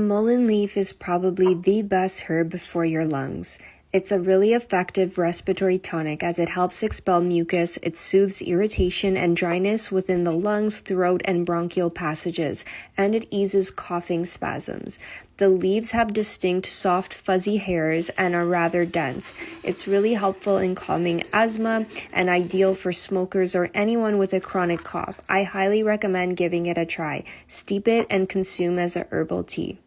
Mullein leaf is probably the best herb for your lungs. It's a really effective respiratory tonic as it helps expel mucus, it soothes irritation and dryness within the lungs, throat, and bronchial passages, and it eases coughing spasms. The leaves have distinct soft fuzzy hairs and are rather dense. It's really helpful in calming asthma and ideal for smokers or anyone with a chronic cough. I highly recommend giving it a try. Steep it and consume as a herbal tea.